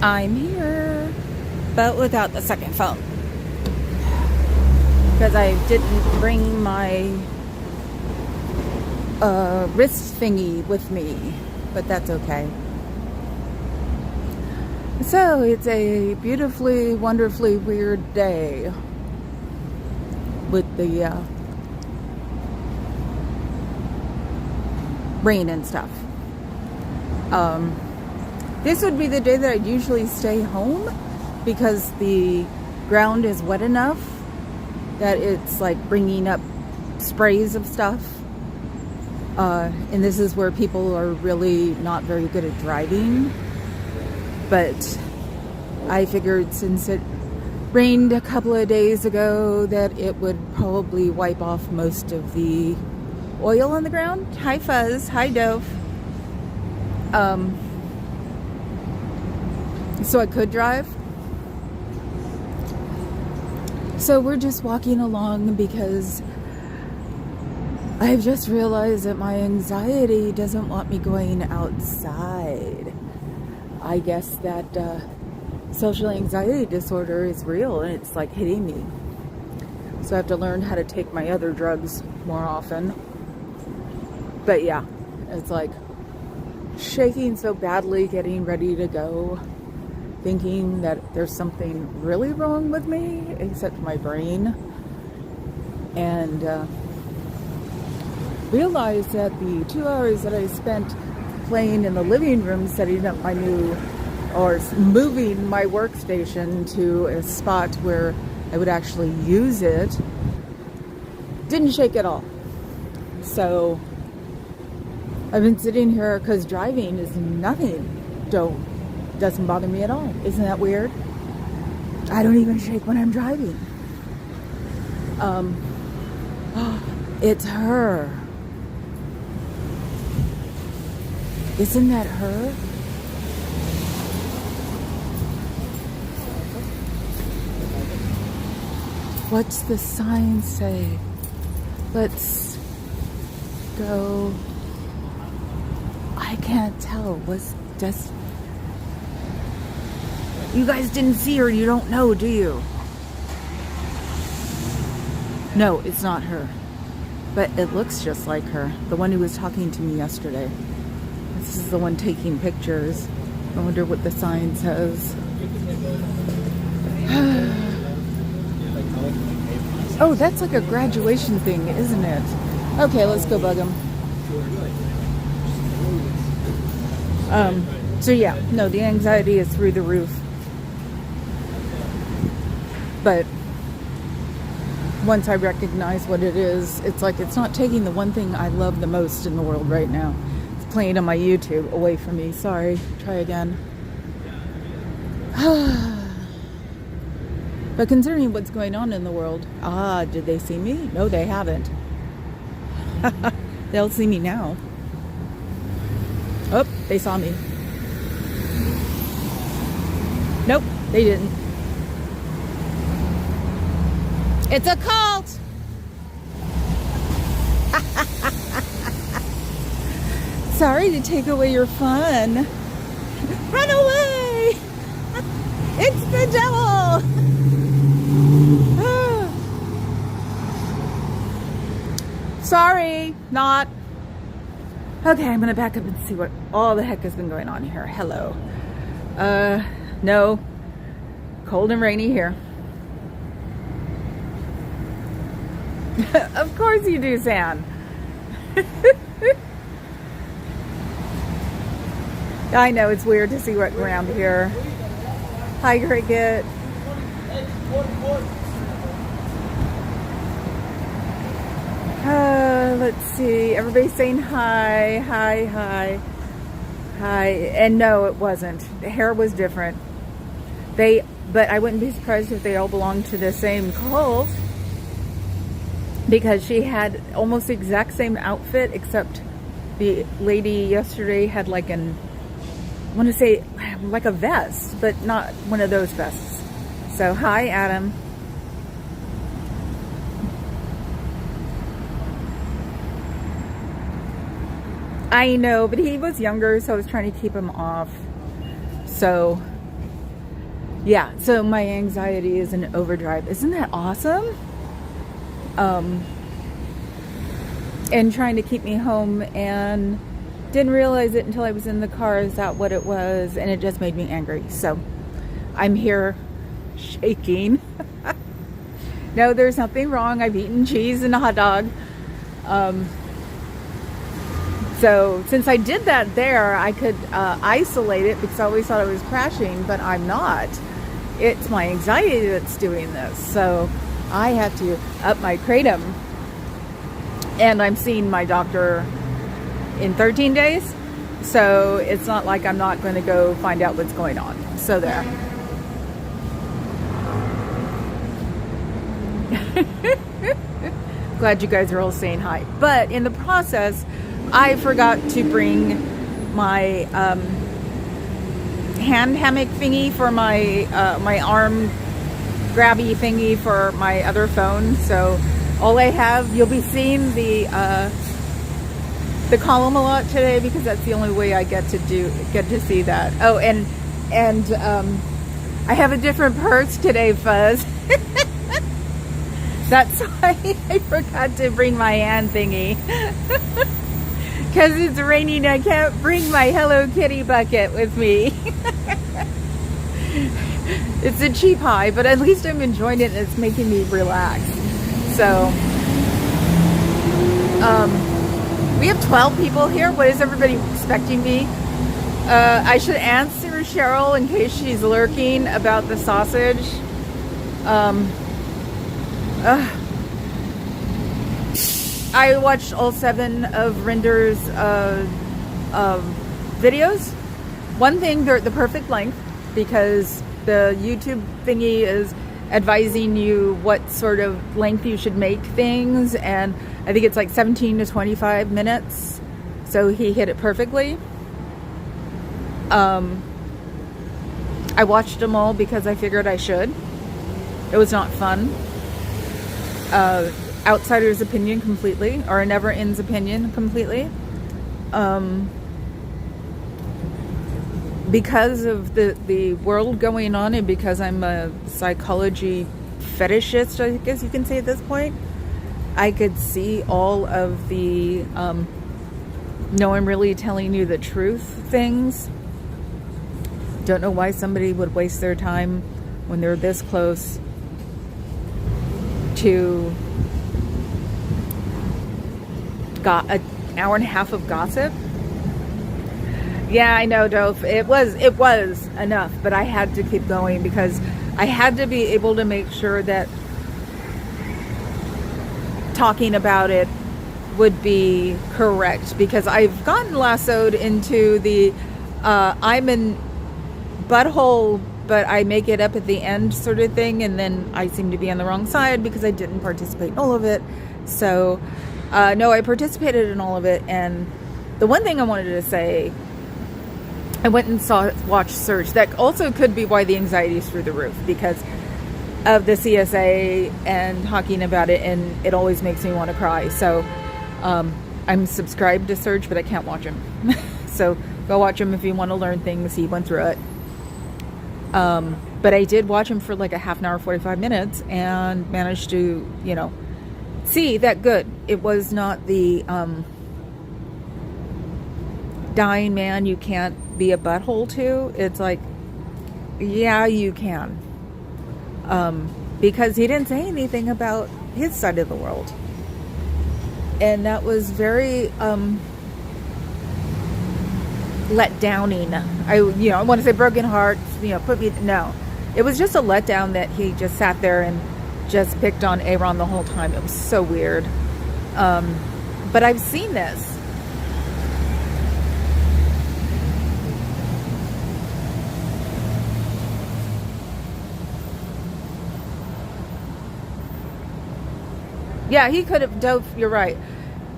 I'm here, but without the second phone. Because I didn't bring my wrist thingy with me, but that's okay. So it's a beautifully, wonderfully weird day with the rain and stuff. This would be the day that I'd usually stay home because the ground is wet enough that it's like bringing up sprays of stuff. And this is where people are really not very good at driving. But I figured since it rained a couple of days ago that it would probably wipe off most of the oil on the ground. Hi Fuzz, hi Dove. So I could drive. So we're just walking along because I've just realized that my anxiety doesn't want me going outside. I guess that social anxiety disorder is real and it's like hitting me. So I have to learn how to take my other drugs more often. But yeah, it's like shaking so badly, getting ready to go, thinking that there's something really wrong with me, except my brain. And realized that the 2 hours that I spent playing in the living room, setting up my new, or moving my workstation to a spot where I would actually use it, didn't shake at all. So I've been sitting here because driving is nothing. Doesn't bother me at all. Isn't that weird? I don't even shake when I'm driving. It's her. Isn't that her? What's the sign say? Let's go. I can't tell. You guys didn't see her, you don't know, do you? No, it's not her. But it looks just like her. The one who was talking to me yesterday. This is the one taking pictures. I wonder what the sign says. Oh, that's like a graduation thing, isn't it? Okay, let's go bug him. So yeah, no, the anxiety is through the roof. But once I recognize what it is, it's like it's not taking the one thing I love the most in the world right now. It's playing on my YouTube away from me. Sorry, try again. But considering what's going on in the world, did they see me? No, they haven't. They'll see me now. Oh, they saw me. Nope, they didn't. It's a cult! Sorry to take away your fun. Run away! It's the devil! Sorry, not. Okay, I'm gonna back up and see what all the heck has been going on here. Hello. No. Cold and rainy here. Of course you do, San. I know, it's weird to see what's around here. Hi, Cricket. Let's see. Everybody's saying hi, hi, hi, hi. And no, it wasn't. The hair was different. But I wouldn't be surprised if they all belonged to the same cult. Because she had almost the exact same outfit, except the lady yesterday had like I want to say like a vest, but not one of those vests. So hi, Adam. I know, but he was younger, so I was trying to keep him off. So Yeah, so my anxiety is in overdrive. Isn't that awesome? And trying to keep me home, and didn't realize it until I was in the car. Is that what it was? And it just made me angry. So I'm here shaking. No, there's nothing wrong. I've eaten cheese and a hot dog. So since I did that there, I could isolate it because I always thought I was crashing, but I'm not. It's my anxiety that's doing this. So I have to up my kratom. And I'm seeing my doctor in 13 days. So it's not like I'm not going to go find out what's going on. So there. Glad you guys are all saying hi. But in the process, I forgot to bring my hand hammock thingy for my my arm grabby thingy for my other phone. So all I have, you'll be seeing the column a lot today because that's the only way I get to see that. Oh, and I have a different purse today, Fuzz. That's why I forgot to bring my hand thingy. Because it's raining, I can't bring my Hello Kitty bucket with me. It's a cheap high, but at least I'm enjoying it and it's making me relax. So, we have 12 people here. What is everybody expecting me? I should answer Cheryl in case she's lurking about the sausage. I watched all 7 of Rinder's videos. One thing, they're the perfect length because the YouTube thingy is advising you what sort of length you should make things, and I think it's like 17 to 25 minutes. So he hit it perfectly. I watched them all because I figured I should. It was not fun. Outsider's opinion completely, or a Never End's opinion completely. Because of the world going on, and because I'm a psychology fetishist, I guess you can say at this point, I could see all of the no, I'm really telling you the truth things. Don't know why somebody would waste their time when they're this close to got an hour and a half of gossip. Yeah, I know, Doph. It was enough, but I had to keep going because I had to be able to make sure that talking about it would be correct, because I've gotten lassoed into the I'm in butthole but I make it up at the end sort of thing, and then I seem to be on the wrong side because I didn't participate in all of it. So no, I participated in all of it. And the one thing I wanted to say, I went and watched Surge. That also could be why the anxiety is through the roof, because of the CSA and talking about it, and it always makes me want to cry. So I'm subscribed to Surge, but I can't watch him. So go watch him if you want to learn things. He went through it. But I did watch him for like a half an hour, 45 minutes, and managed to, see that good. It was not the dying man you can't be a butthole to. It's like, yeah, you can. Because he didn't say anything about his side of the world. And that was very let downing. I want to say broken heart, no. It was just a letdown that he just sat there and just picked on Aaron the whole time. It was so weird. But I've seen this. Yeah, he could have. Dove, you're right.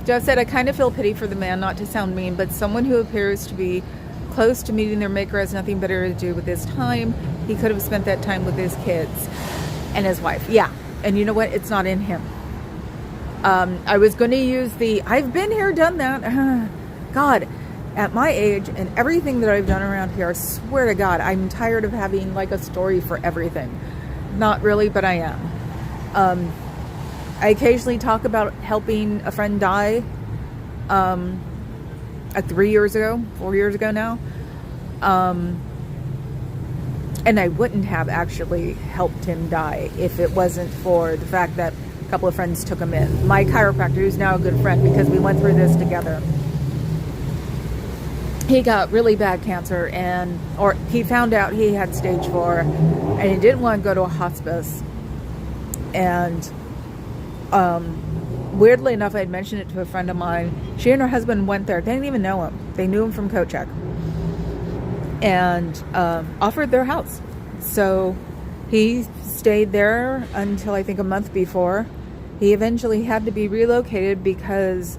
Dove said, I kind of feel pity for the man, not to sound mean, but someone who appears to be close to meeting their maker has nothing better to do with his time. He could have spent that time with his kids and his wife. Yeah. And you know what? It's not in him. I was going to use I've been here, done that. God, at my age and everything that I've done around here, I swear to God, I'm tired of having like a story for everything. Not really, but I am. I occasionally talk about helping a friend die 3 years ago, 4 years ago now. And I wouldn't have actually helped him die if it wasn't for the fact that a couple of friends took him in. My chiropractor, who's now a good friend because we went through this together, he got really bad cancer, or he found out he had stage 4 and he didn't want to go to a hospice. And weirdly enough, I had mentioned it to a friend of mine. She and her husband went there. They didn't even know him. They knew him from Kochek. And offered their house. So he stayed there until I think a month before. He eventually had to be relocated because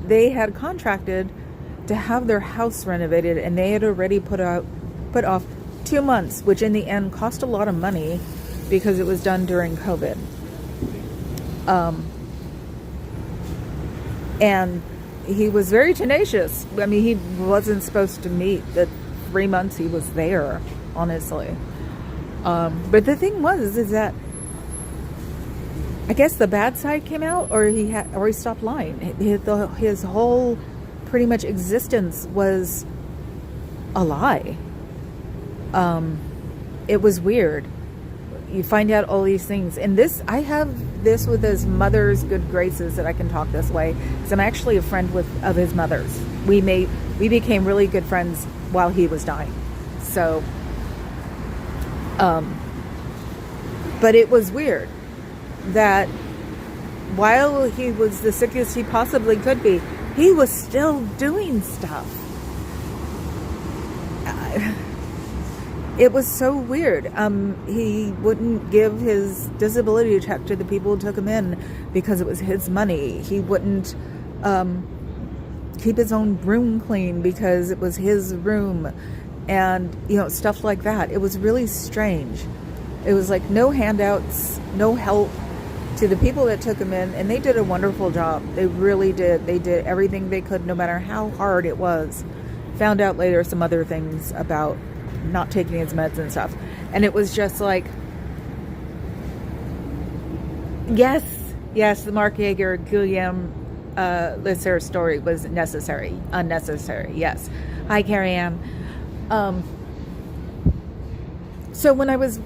they had contracted to have their house renovated, and they had already put off 2 months, which in the end cost a lot of money because it was done during COVID. And he was very tenacious. I mean, he wasn't supposed to meet the 3 months he was there, honestly. But the thing is that I guess the bad side came out, or he stopped lying. His whole pretty much existence was a lie. It was weird. You find out all these things, and I have this with his mother's good graces that I can talk this way, because I'm actually a friend of his mother's. We became really good friends while he was dying. So, but it was weird that while he was the sickest he possibly could be, he was still doing stuff. It was so weird. He wouldn't give his disability check to the people who took him in because it was his money. He wouldn't keep his own room clean because it was his room, and stuff like that. It was really strange. It was like no handouts, no help to the people that took him in, and they did a wonderful job. They really did. They did everything they could, no matter how hard it was. Found out later some other things about not taking his meds and stuff, and it was just like, yes, the Mark Yeager, Guillaume Lisser story was unnecessary. Yes. Hi, Carrie Ann. So when I was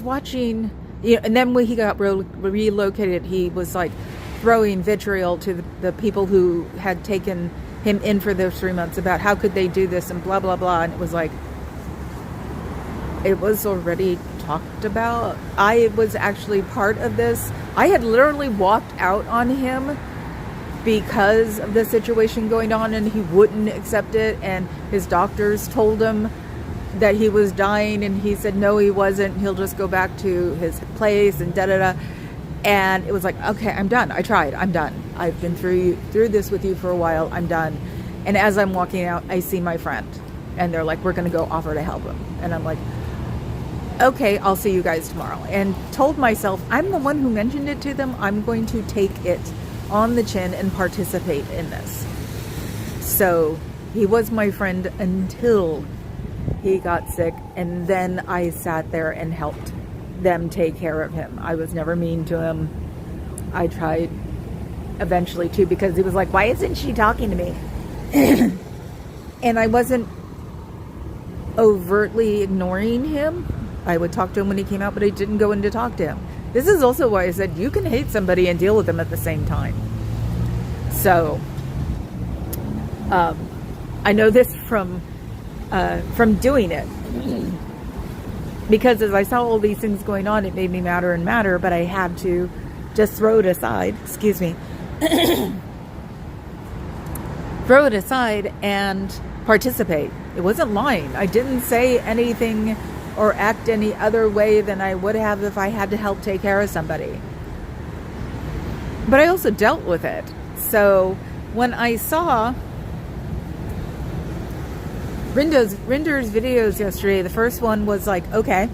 watching, and then when he got relocated, he was like throwing vitriol to the people who had taken him in for those 3 months about how could they do this and blah, blah, blah. And it was like, it was already talked about. I was actually part of this. I had literally walked out on him because of the situation going on, and he wouldn't accept it, and his doctors told him that he was dying, and he said no, he wasn't, he'll just go back to his place, and da-da-da. And it was like, okay, I'm done. I tried. I'm done. I've been through this with you for a while. I'm done. And as I'm walking out, I see my friend, and they're like, we're going to go offer to help him. And I'm like, okay, I'll see you guys tomorrow. And told myself, I'm the one who mentioned it to them. I'm going to take it on the chin and participate in this. So he was my friend until he got sick, and then I sat there and helped them take care of him. I was never mean to him. I tried eventually too, because he was like, why isn't she talking to me? And I wasn't overtly ignoring him. I would talk to him when he came out, but I didn't go in to talk to him. This is also why I said you can hate somebody and deal with them at the same time. So I know this from doing it, because as I saw all these things going on, it made me madder and madder, but I had to just throw it aside. Excuse me. Throw it aside and participate. It wasn't lying. I didn't say anything or act any other way than I would have if I had to help take care of somebody. But I also dealt with it. So when I saw Rinder's videos yesterday, the first one was like, okay,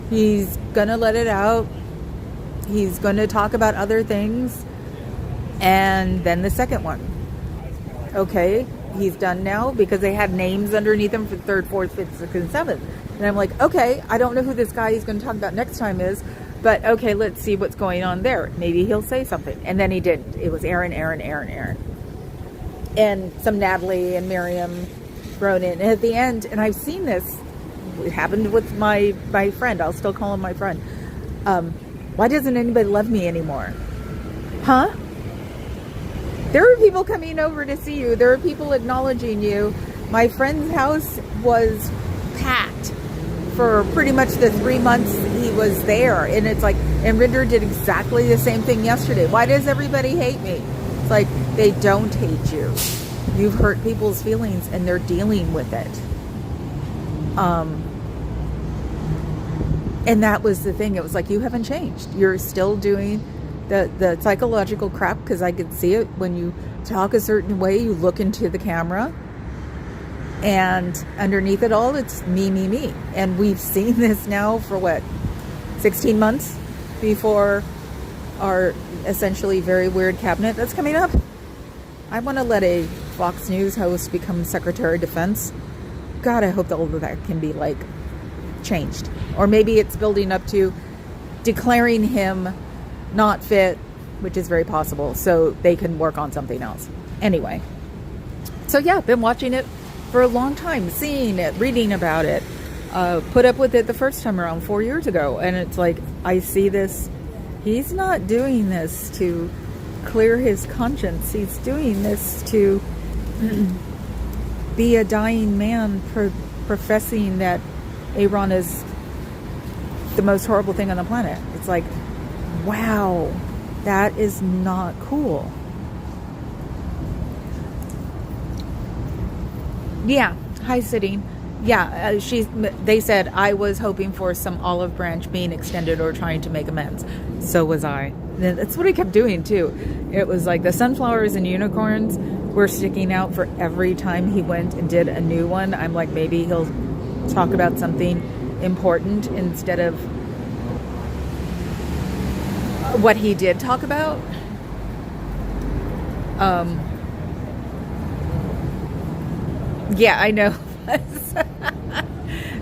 he's gonna let it out. He's gonna talk about other things. And then the second one. Okay, he's done now, because they had names underneath him for third, fourth, fifth, sixth, and seventh. And I'm like, okay, I don't know who this guy he's going to talk about next time is, but okay, let's see what's going on there. Maybe he'll say something. And then he didn't. It was Aaron. And some Natalie and Miriam thrown in. And at the end, and I've seen this, it happened with my friend. I'll still call him my friend. Why doesn't anybody love me anymore? Huh? There are people coming over to see you. There are people acknowledging you. My friend's house was packed for pretty much the 3 months he was there. And it's like, and Rinder did exactly the same thing yesterday. Why does everybody hate me? It's like, they don't hate you. You've hurt people's feelings and they're dealing with it. And that was the thing. It was like, you haven't changed. You're still doing the psychological crap, because I could see it when you talk a certain way, you look into the camera, and underneath it all, it's me. And we've seen this now for what, 16 months before our essentially very weird cabinet that's coming up. I want to let a Fox News host become Secretary of Defense. God, I hope that all of that can be like changed. Or maybe it's building up to declaring him not fit, which is very possible, so they can work on something else. Anyway, so yeah, been watching it for a long time, seeing it, reading about it, put up with it the first time around 4 years ago, and it's like, I see this, he's not doing this to clear his conscience, he's doing this to be a dying man professing that Aaron is the most horrible thing on the planet. It's like, wow, that is not cool. Yeah, hi, sitting. Yeah, they said I was hoping for some olive branch being extended or trying to make amends. So was I. That's what I kept doing too. It was like the sunflowers and unicorns were sticking out for every time he went and did a new one. I'm like, maybe he'll talk about something important instead of what he did talk about. Yeah, I know.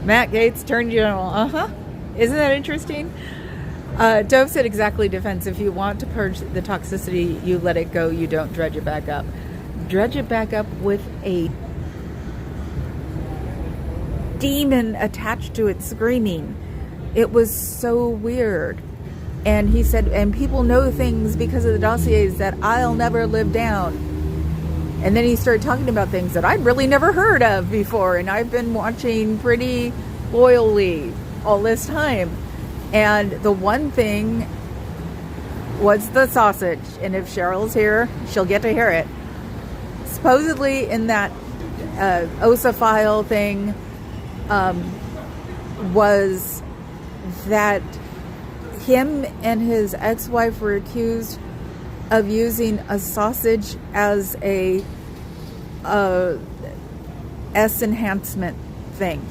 Matt Gaetz turned general. Isn't that interesting? Dove said exactly, defense. If you want to purge the toxicity, you let it go. You don't dredge it back up. Dredge it back up with a demon attached to it screaming. It was so weird. And he said, and people know things because of the dossiers that I'll never live down. And then he started talking about things that I'd really never heard of before. And I've been watching pretty loyally all this time. And the one thing was the sausage. And if Cheryl's here, she'll get to hear it. Supposedly in that OSA file thing was that him and his ex-wife were accused of using a sausage as a S enhancement thing.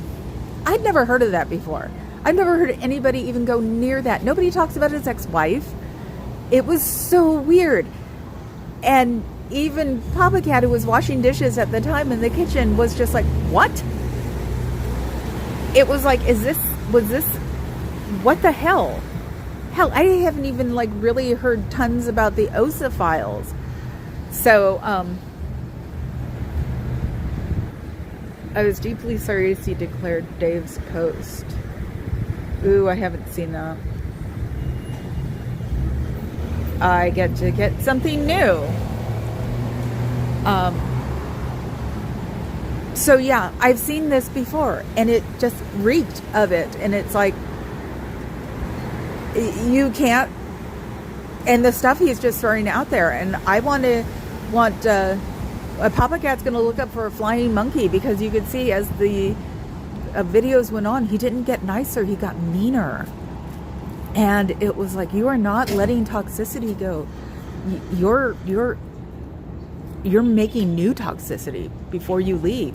I'd never heard of that before. I've never heard anybody even go near that. Nobody talks about his ex-wife. It was so weird. And even Papa Cat, who was washing dishes at the time in the kitchen, was just like, what? It was like, was this, what the hell? Hell, I haven't even like really heard tons about the OSA files. So, I was deeply sorry to see declared Dave's post. Ooh, I haven't seen that. I get to get something new. So yeah, I've seen this before and it just reeked of it. And it's like, you can't, and the stuff he's just throwing out there. And I want Papa Cat's going to look up for a flying monkey, because you could see as the videos went on, he didn't get nicer, he got meaner. And it was like, you are not letting toxicity go. You're making new toxicity before you leave.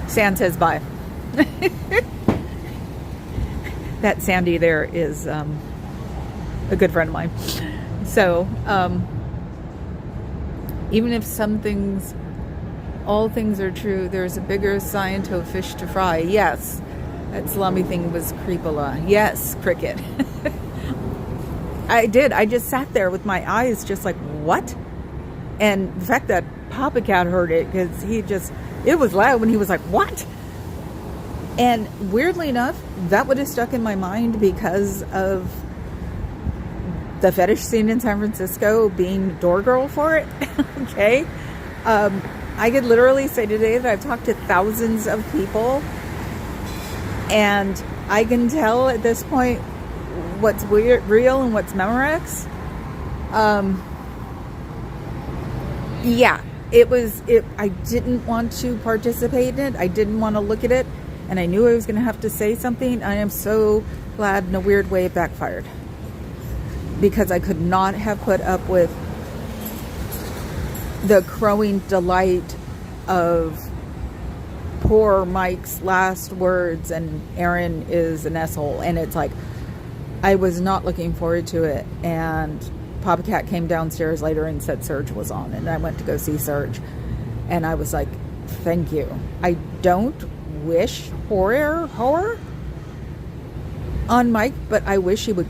San says bye. That Sandy there is a good friend of mine. So even if all things are true, there's a bigger Sciento fish to fry. Yes, that salami thing was creepola. Yes, cricket. I did. I just sat there with my eyes just like, what? And the fact that Papa Cat heard it, because it was loud when he was like, what? And weirdly enough, that would have stuck in my mind because of the fetish scene in San Francisco, being door girl for it. Okay. I could literally say today that I've talked to thousands of people, and I can tell at this point what's real and what's Memorex. Yeah, I didn't want to participate in it. I didn't want to look at it, and I knew I was going to have to say something. I am so glad in a weird way it backfired, because I could not have put up with the crowing delight of poor Mike's last words, and Aaron is an asshole. And it's like, I was not looking forward to it. And Papa Cat came downstairs later and said Surge was on, and I went to go see Surge, and I was like, thank you. I don't wish horror on Mike, but I wish he would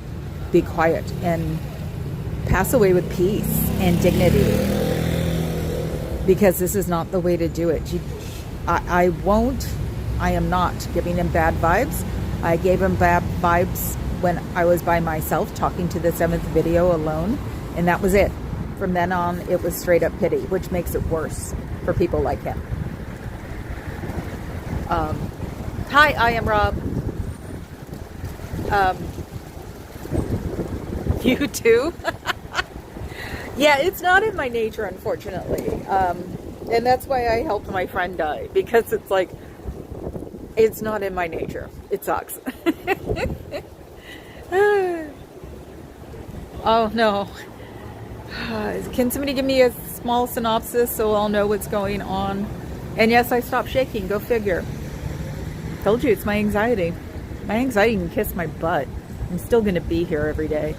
be quiet and pass away with peace and dignity, because this is not the way to do it. I am not giving him bad vibes. I gave him bad vibes when I was by myself talking to the 7th video alone, and that was it. From then on, it was straight up pity, which makes it worse for people like him. Hi, I am Rob. You too? Yeah, it's not in my nature, unfortunately. And that's why I helped my friend die, because it's like, it's not in my nature. It sucks. Oh no. Can somebody give me a small synopsis so I'll know what's going on? And yes, I stopped shaking. Go figure. Told you, it's my anxiety. My anxiety can kiss my butt. I'm still going to be here every day.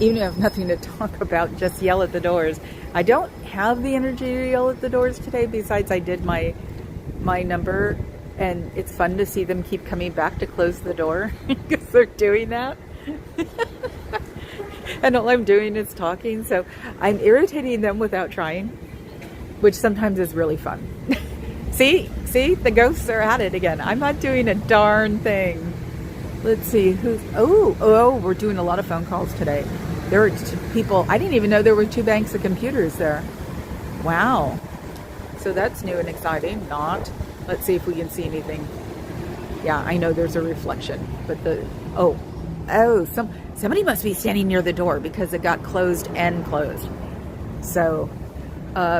Even if I have nothing to talk about, just yell at the doors. I don't have the energy to yell at the doors today. Besides, I did my number, and it's fun to see them keep coming back to close the door because they're doing that. And all I'm doing is talking, so I'm irritating them without trying, which sometimes is really fun. See, the ghosts are at it again. I'm not doing a darn thing. Let's see who's. Oh, we're doing a lot of phone calls today. There were people. I didn't even know there were 2 banks of computers there. Wow. So that's new and exciting. Not. Let's see if we can see anything. Yeah, I know there's a reflection, but somebody must be standing near the door because it got closed and closed. So,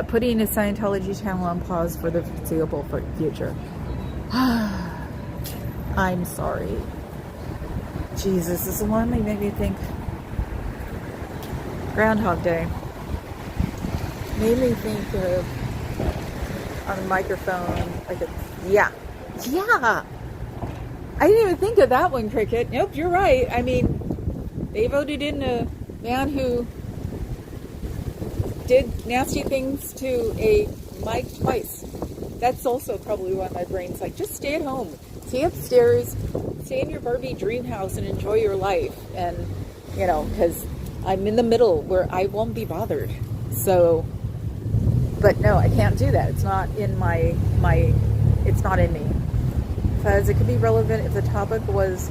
putting a Scientology channel on pause for the foreseeable future. I'm sorry. Jesus, this one made me think. Groundhog Day. Made me think of on a microphone, yeah. I didn't even think of that one, Cricket. Nope, you're right. I mean, they voted in a man who did nasty things to a mic twice. That's also probably why my brain's like, just stay at home. Stay upstairs, stay in your Barbie dream house and enjoy your life. And, because I'm in the middle where I won't be bothered. So, but no, I can't do that. It's not in it's not in me. Because it could be relevant if the topic was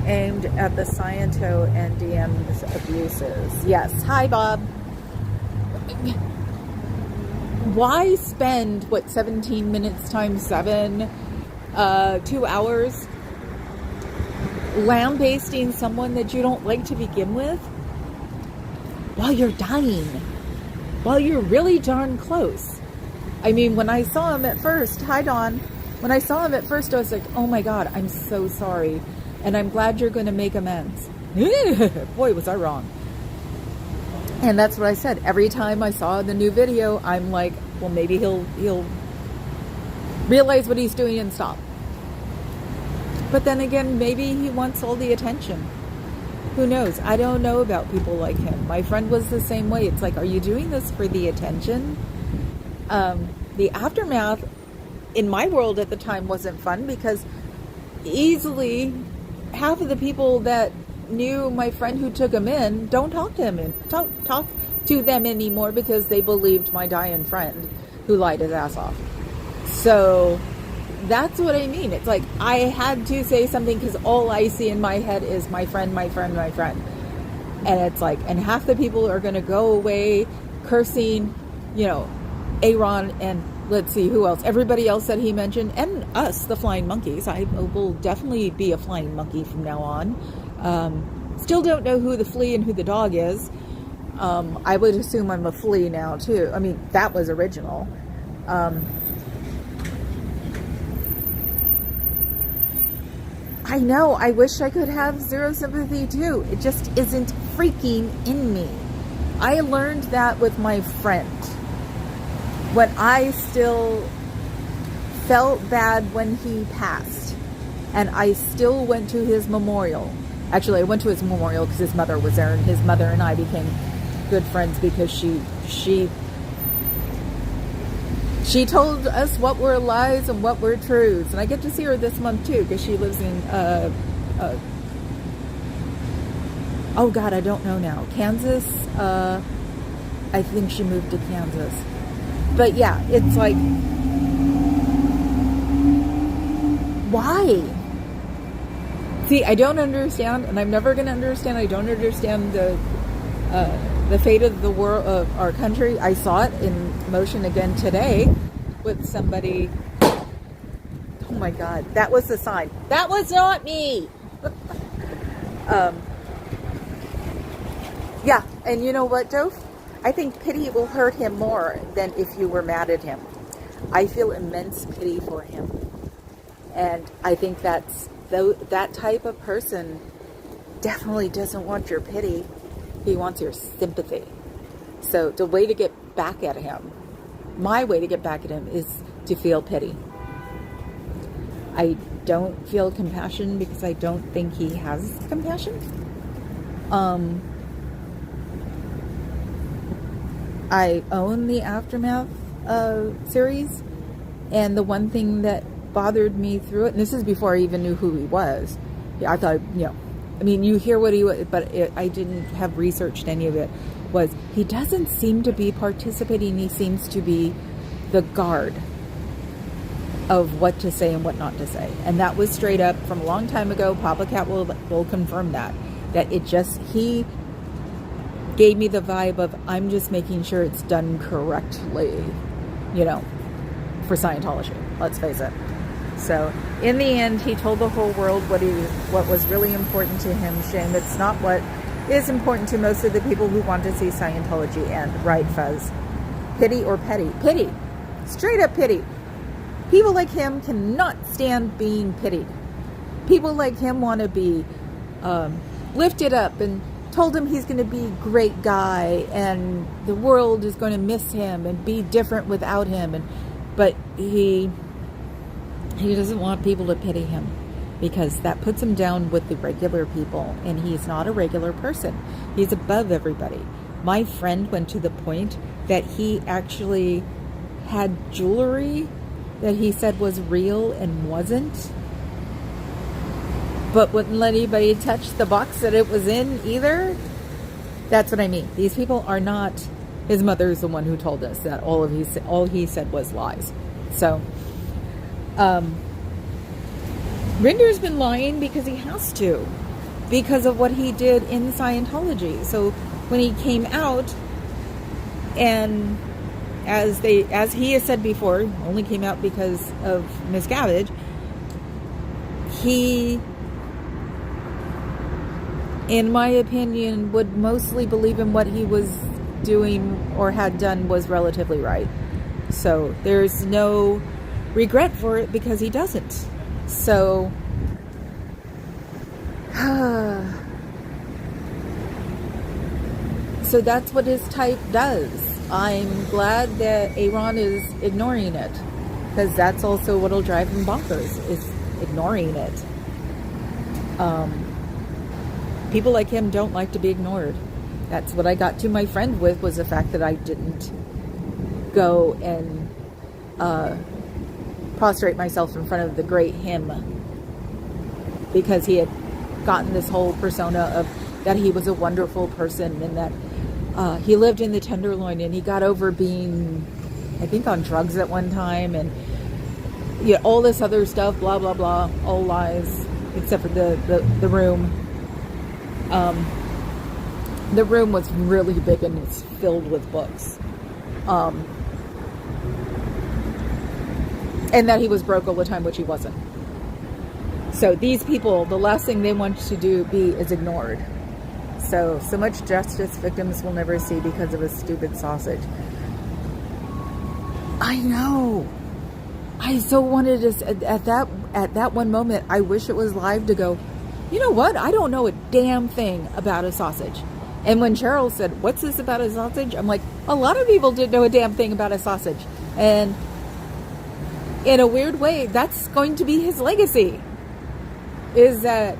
aimed at the Sciento and DM's abuses. Yes. Hi, Bob. Why spend, 17 minutes times 7, 2 hours lambasting someone that you don't like to begin with while you're dying? While you're really darn close. I mean, when I saw him at first, hi Dawn, when I saw him at first, I was like, oh my God, I'm so sorry. And I'm glad you're going to make amends. Boy, was I wrong. And that's what I said. Every time I saw the new video, I'm like, well, maybe he'll realize what he's doing and stop. But then again, maybe he wants all the attention. Who knows? I don't know about people like him. My friend was the same way. It's like, are you doing this for the attention? The aftermath in my world at the time wasn't fun because easily half of the people that knew my friend who took him in don't talk to him and talk to them anymore because they believed my dying friend who lied his ass off. So that's what I mean. It's like I had to say something because all I see in my head is my friend, my friend, my friend. And it's like, and half the people are going to go away cursing, Aaron and let's see who else. Everybody else that he mentioned, and us, the flying monkeys. I will definitely be a flying monkey from now on. Still don't know who the flea and who the dog is. I would assume I'm a flea now too. I mean, that was original. I know, I wish I could have zero sympathy too. It just isn't freaking in me. I learned that with my friend. When I still felt bad when he passed. And I still went to his memorial. Actually, I went to his memorial because his mother was there. And his mother and I became good friends because she told us what were lies and what were truths. And I get to see her this month too because she lives in, oh God, I don't know now. Kansas? I think she moved to Kansas. But yeah, it's like, why? See, I don't understand, and I'm never going to understand. I don't understand the fate of the world, of our country. I saw it in motion again today with somebody. Oh my God, that was the sign. That was not me. Yeah, and you know what, Dove? I think pity will hurt him more than if you were mad at him. I feel immense pity for him. And I think that type of person definitely doesn't want your pity. He wants your sympathy. So the way to get back at him, my way to get back at him is to feel pity. I don't feel compassion because I don't think he has compassion. I own the Aftermath series, and the one thing that bothered me through it, and this is before I even knew who he was. I thought, I mean, you hear what he was, but I didn't have researched any of it, was he doesn't seem to be participating. He seems to be the guard of what to say and what not to say. And that was straight up from a long time ago. Papa Cat will confirm that he gave me the vibe of, I'm just making sure it's done correctly, for Scientology. Let's face it. So in the end, he told the whole world what was really important to him. Shame it's not what is important to most of the people who want to see Scientology end. Right, Fuzz? Pity or petty? Pity. Straight up pity. People like him cannot stand being pitied. People like him want to be lifted up and told him he's going to be a great guy and the world is going to miss him and be different without him. But he doesn't want people to pity him because that puts him down with the regular people, and he's not a regular person. He's above everybody. My friend went to the point that he actually had jewelry that he said was real and wasn't, but wouldn't let anybody touch the box that it was in either. That's what I mean. These people are not. His mother's the one who told us that all he said was lies. So, Rinder's been lying because he has to, because of what he did in Scientology. So when he came out, and as he has said before, only came out because of Miscavige, he, in my opinion, would mostly believe in what he was doing or had done was relatively right. So there's no regret for it because he doesn't. So so that's what his type does. I'm glad that Aaron is ignoring it, because that's also what'll drive him bonkers, is ignoring it. People like him don't like to be ignored. That's what I got to my friend with, was the fact that I didn't go and prostrate myself in front of the great him, because he had gotten this whole persona of that he was a wonderful person, and that he lived in the Tenderloin, and he got over being, I think, on drugs at one time, and yeah, all this other stuff, blah blah blah, all lies, except for the room. The room was really big and it's filled with books. And that he was broke all the time, which he wasn't. So these people, the last thing they want to do is ignored. So much justice victims will never see because of a stupid sausage. I know. I so wanted to, at that one moment, I wish it was live, to go, you know what? I don't know a damn thing about a sausage. And when Cheryl said, what's this about a sausage? I'm like, a lot of people didn't know a damn thing about a sausage. And in a weird way, that's going to be his legacy. Is that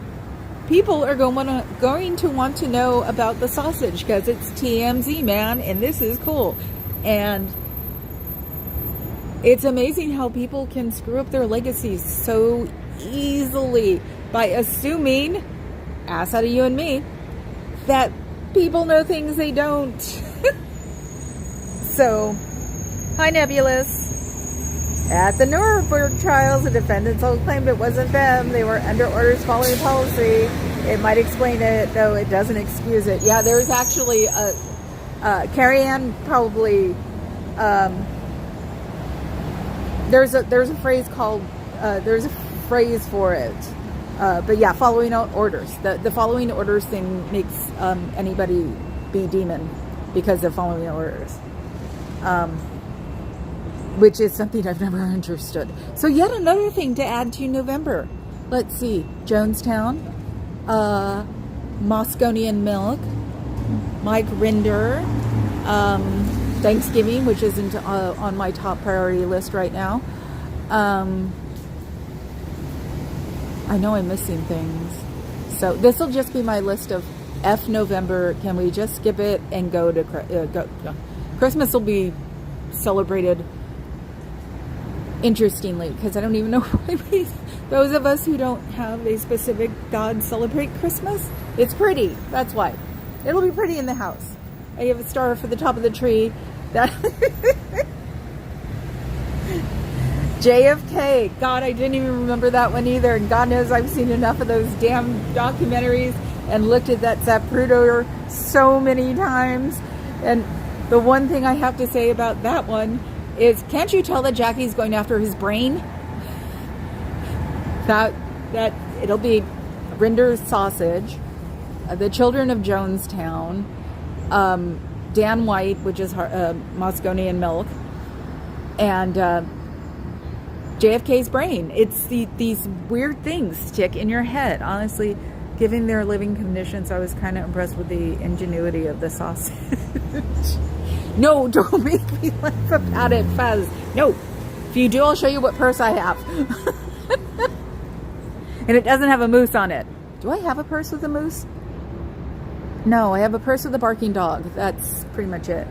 people are going to want to know about the sausage, because it's TMZ, man, and this is cool. And it's amazing how people can screw up their legacies so easily by assuming, ass out of you and me, that people know things they don't. So, hi Nebulous. At the Nuremberg trials, the defendants all claimed it wasn't them. They were under orders following policy. It might explain it, though it doesn't excuse it. Yeah, there's actually Carrie Ann probably, there's a phrase called, there's a phrase for it. But yeah, following out orders. The following orders thing makes anybody be demon because they're following orders. Which is something I've never understood. So yet another thing to add to November. Let's see. Jonestown, Mosconian Milk, Mike Rinder, Thanksgiving, which isn't on my top priority list right now. I know I'm missing things. So this will just be my list of F November. Can we just skip it and go to Christmas? Will be celebrated interestingly, because I don't even know why those of us who don't have a specific God celebrate Christmas. It's pretty. That's why. It'll be pretty in the house. I have a star for the top of the tree. That JFK. God, I didn't even remember that one either. And God knows I've seen enough of those damn documentaries and looked at that Zapruder so many times. And the one thing I have to say about that one is, can't you tell that Jackie's going after his brain? That it'll be Rinder's sausage, the Children of Jonestown, Dan White, which is Mosconian milk, and JFK's brain. It's these weird things stick in your head. Honestly, given their living conditions, I was kind of impressed with the ingenuity of the sausage. No, don't make me laugh about it, Fuzz. No. If you do, I'll show you what purse I have. And it doesn't have a moose on it. Do I have a purse with a moose? No, I have a purse with a barking dog. That's pretty much it.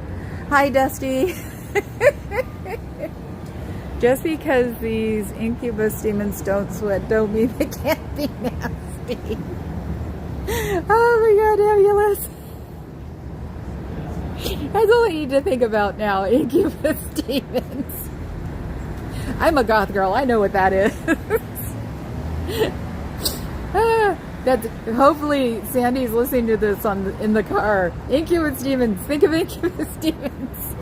Hi, Dusty. Just because these incubus demons don't sweat don't mean they can't be nasty. Oh my God, Nebulous. That's all I need to think about now. Incubus demons. I'm a goth girl. I know what that is. That's hopefully Sandy's listening to this in the car. Incubus demons. Think of incubus demons.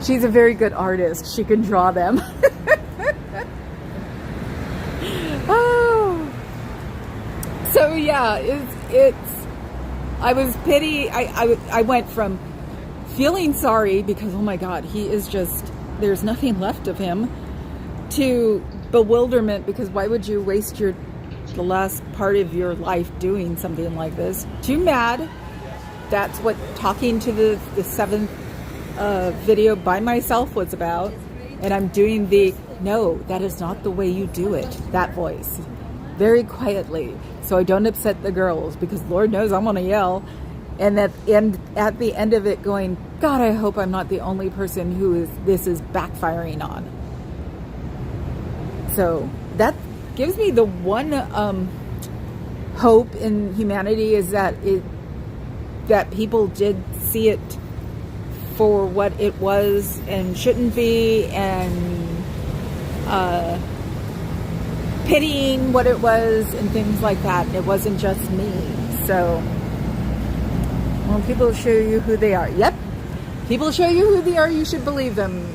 She's a very good artist. She can draw them. Oh. So yeah, it's. I was I went from feeling sorry because, oh my God, he is just, there's nothing left of him, to bewilderment because why would you waste the last part of your life doing something like this, to mad. That's what talking to the seventh video by myself was about. And I'm doing no, that is not the way you do it. That voice. very quietly so I don't upset the girls, because Lord knows I'm gonna yell. And at the end of it going, God, I hope I'm not the only person this is backfiring on. So that gives me the one hope in humanity, is that people did see it for what it was and shouldn't be, and pitying what it was and things like that. It wasn't just me. So when people show you who they are, yep, people show you who they are, you should believe them.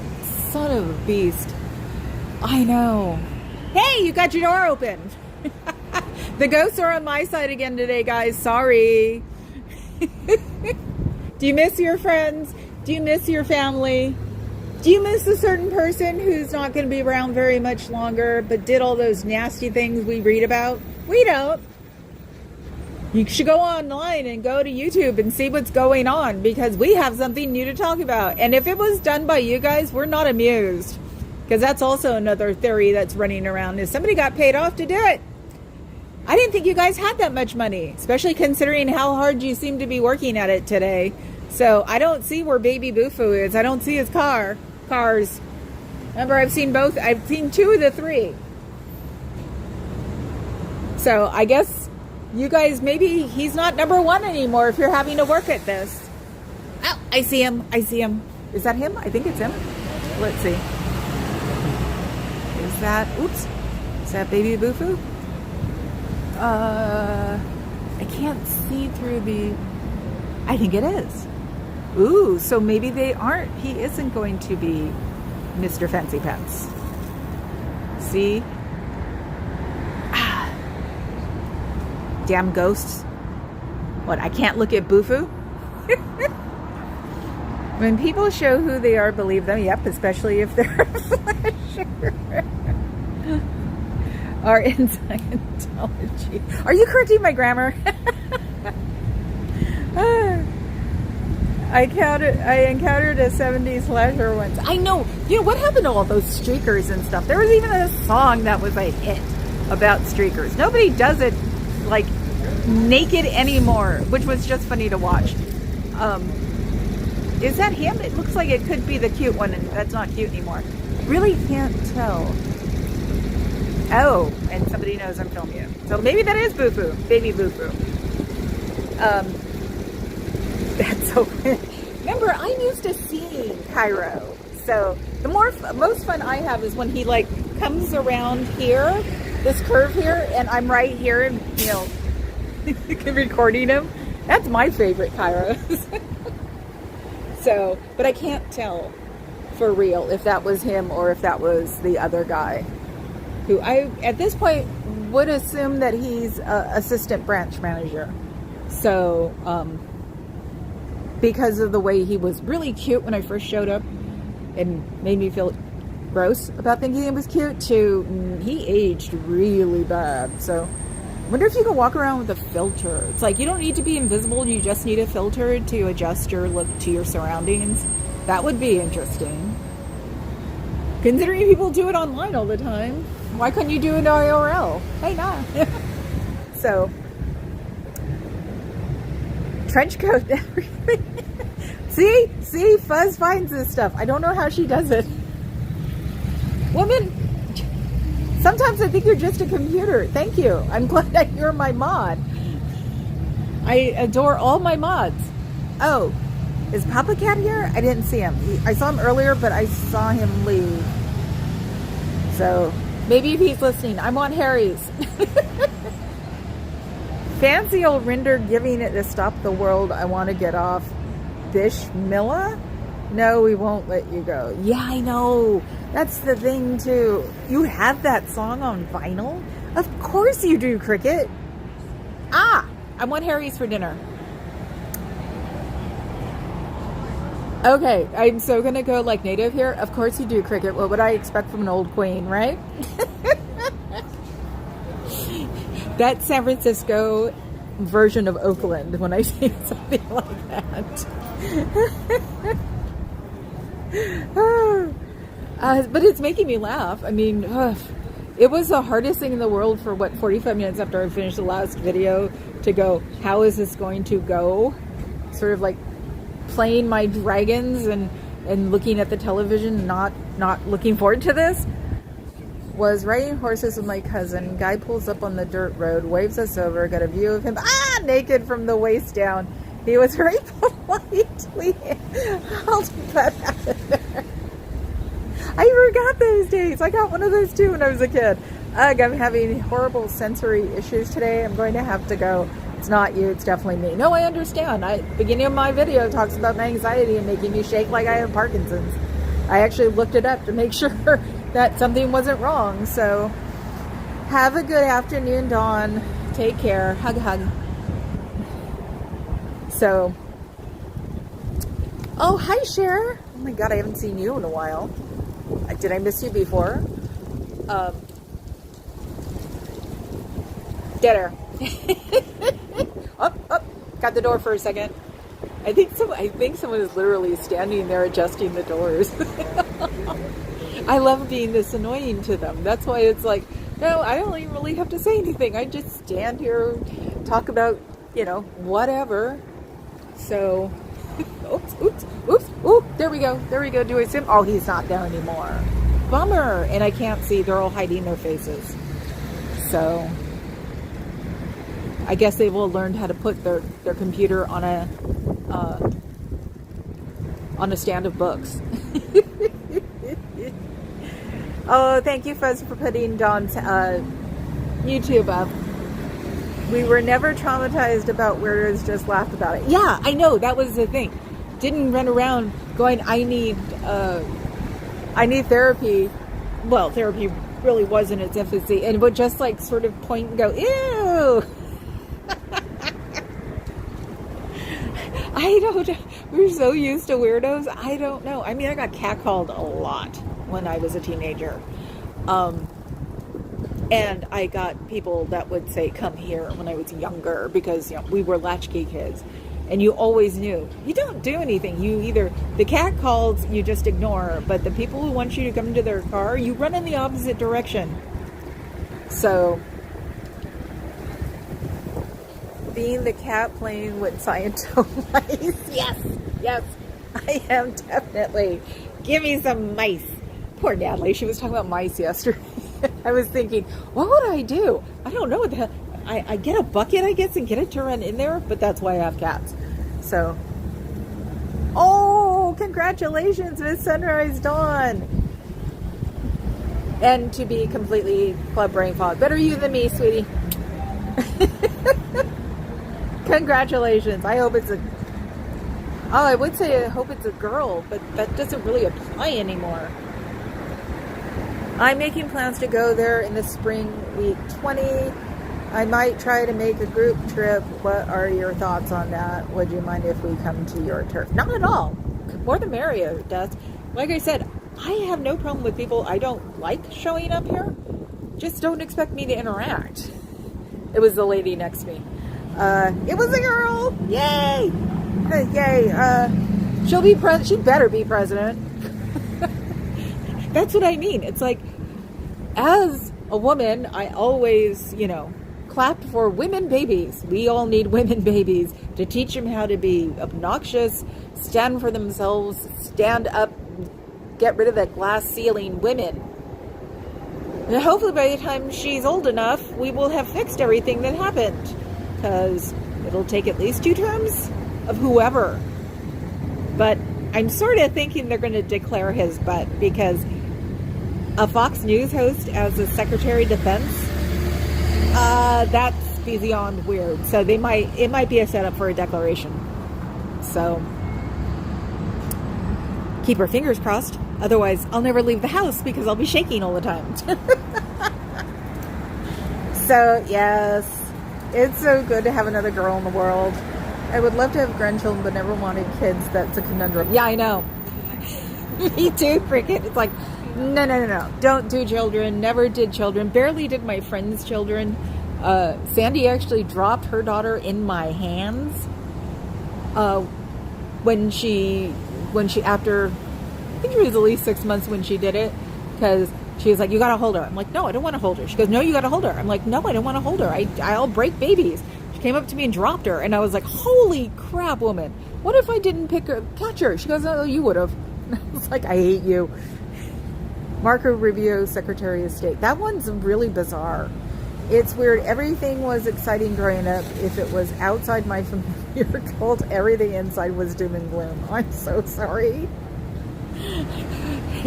Son of a beast. I know. Hey, you got your door open. The ghosts are on my side again today, guys. Sorry. Do you miss your friends? Do you miss your family? Do you miss a certain person who's not going to be around very much longer, but did all those nasty things we read about? We don't. You should go online and go to YouTube and see what's going on, because we have something new to talk about. And if it was done by you guys, we're not amused. Because that's also another theory that's running around, is somebody got paid off to do it. I didn't think you guys had that much money, especially considering how hard you seem to be working at it today. So I don't see where Baby Bufu is. I don't see his cars. Remember, I've seen both. I've seen 2 of the 3. So I guess you guys, maybe he's not number 1 anymore if you're having to work at this. Oh, I see him. I see him. Is that him? I think it's him. Let's see. Is that, oops. Is that Baby Bufu? I can't see through the, I think it is. Ooh, so maybe they aren't, he isn't going to be Mr. Fancy Pants. See? Ah. Damn ghosts. What, I can't look at Bufu? When people show who they are, believe them. Yep, especially if they're a flasher. Are in Scientology. Are you correcting my grammar? I encountered a 70s slasher once. I know. You know, what happened to all those streakers and stuff? There was even a song that was a hit about streakers. Nobody does it, like, naked anymore, which was just funny to watch. Is that him? It looks like it could be the cute one, and that's not cute anymore. Really can't tell. Oh, and somebody knows I'm filming you. So maybe that is Bufu, Baby Bufu. That's so weird. Remember, I'm used to seeing Cairo. So the most fun I have is when he like comes around here, this curve here, and I'm right here, and you know, recording him. That's my favorite Kairos. So, but I can't tell for real if that was him or if that was the other guy, who I, at this point, would assume that he's assistant branch manager. So, because of the way he was really cute when I first showed up and made me feel gross about thinking he was cute, to he aged really bad. So, I wonder if you can walk around with a filter. It's like, you don't need to be invisible, you just need a filter to adjust your look to your surroundings. That would be interesting. Considering people do it online all the time, why couldn't you do it IRL? Hey, nah. So, trench coat, everything. See, Fuzz finds this stuff. I don't know how she does it. Woman, sometimes I think you're just a computer. Thank you. I'm glad that you're my mod. I adore all my mods. Oh, is Papa Cat here? I didn't see him. I saw him earlier, but I saw him leave. So, maybe if he's listening. I'm on Harry's. Fancy old render giving it to stop the world. I want to get off. Bishmillah? No, we won't let you go. Yeah, I know. That's the thing, too. You have that song on vinyl? Of course you do, Cricket. Ah, I want Harry's for dinner. Okay, I'm so gonna go like native here. Of course you do, Cricket. What would I expect from an old queen, right? That's San Francisco version of Oakland when I say something like that. But it's making me laugh. I mean, It was the hardest thing in the world for 45 minutes after I finished the last video to go, how is this going to go? Sort of like playing my dragons and looking at the television, not looking forward to this. Was riding horses with my cousin. Guy pulls up on the dirt road, waves us over, got a view of him, naked from the waist down. He was very politely held butt out of there. I forgot those days. I got one of those too when I was a kid. I'm having horrible sensory issues today. I'm going to have to go. It's not you, it's definitely me. No, I understand. Beginning of my video talks about my anxiety and making me shake like I have Parkinson's. I actually looked it up to make sure that something wasn't wrong. So have a good afternoon, Dawn. Take care. Hug, hug. So, oh, hi, Cher. Oh my God, I haven't seen you in a while. Did I miss you before? Get her. Up. Got the door for a second. I think someone is literally standing there adjusting the doors. I love being this annoying to them. That's why it's like, no, I don't even really have to say anything. I just stand here, talk about, whatever. So, oops. There we go. Do I see him? Oh, he's not there anymore. Bummer. And I can't see. They're all hiding their faces. So, I guess they will learn how to put their computer on a stand of books. Oh, thank you, Fuzz, for putting Dawn's YouTube up. We were never traumatized about weirdos, just laughed about it. Yeah, I know, that was the thing. Didn't run around going, I need therapy. Well, therapy really was in its infancy, and would just like sort of point and go, ew. I don't know. We're so used to weirdos. I don't know. I mean, I got catcalled a lot when I was a teenager. And I got people that would say, come here, when I was younger, because, we were latchkey kids. And you always knew, you don't do anything. You either, the cat calls, you just ignore. But the people who want you to come into their car, you run in the opposite direction. So, being the cat playing with Scientology. Yes, I am definitely. Give me some mice. Poor Natalie, she was talking about mice yesterday. I was thinking, what would I do? I don't know what the hell. I get a bucket, I guess, and get it to run in there, but that's why I have cats. So, oh, congratulations, Miss Sunrise Dawn. And to be completely club brain fog. Better you than me, sweetie. Congratulations. I hope it's I would say I hope it's a girl, but that doesn't really apply anymore. I'm making plans to go there in the spring, week 20. I might try to make a group trip. What are your thoughts on that? Would you mind if we come to your turf? Not at all. More the merrier, Des. Like I said, I have no problem with people I don't like showing up here. Just don't expect me to interact. It was the lady next to me. It was a girl. Yay! Yay! She'll be she better be president. That's what I mean. It's like, as a woman, I always, clapped for women babies. We all need women babies to teach them how to be obnoxious, stand for themselves, stand up, get rid of that glass ceiling women. And hopefully by the time she's old enough, we will have fixed everything that happened. Because it'll take at least 2 terms of whoever. But I'm sort of thinking they're going to declare his butt, because a Fox News host as a Secretary of Defense, that's beyond weird. So it might be a setup for a declaration. So keep our fingers crossed. Otherwise, I'll never leave the house because I'll be shaking all the time. So, yes, it's so good to have another girl in the world. I would love to have grandchildren, but never wanted kids. That's a conundrum. Yeah, I know. Me too, freaking. It's like, no. Don't do children. Never did children. Barely did my friend's children. Sandy actually dropped her daughter in my hands when she after, I think it was at least 6 months when she did it, because She was like, you gotta hold her. I'm like, no, I don't want to hold her. She goes, no, you gotta hold her. I'm like, no, I don't want to hold her. I'll break babies. She came up to me and dropped her, and I was like, holy crap, woman. What if I didn't catch her? She goes, oh, you would have. I was like, I hate you. Marco Rubio, Secretary of State. That one's really bizarre. It's weird. Everything was exciting growing up. If it was outside my familiar cult, everything inside was doom and gloom. I'm so sorry.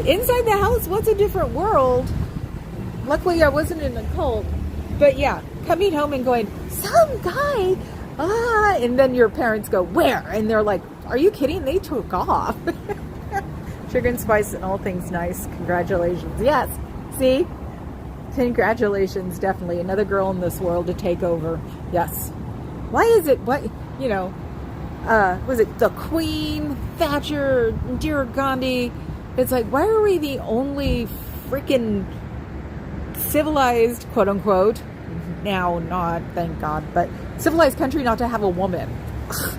Inside the house was a different world. Luckily, I wasn't in a cult. But yeah, coming home and going, some guy, and then your parents go, where? And they're like, are you kidding? They took off. Sugar and spice and all things nice. Congratulations. Yes. See? Congratulations. Definitely. Another girl in this world to take over. Yes. Why is it, was it the Queen, Thatcher, Indira Gandhi? It's like, why are we the only freaking civilized, quote unquote, now not, thank God, but civilized country not to have a woman? Ugh.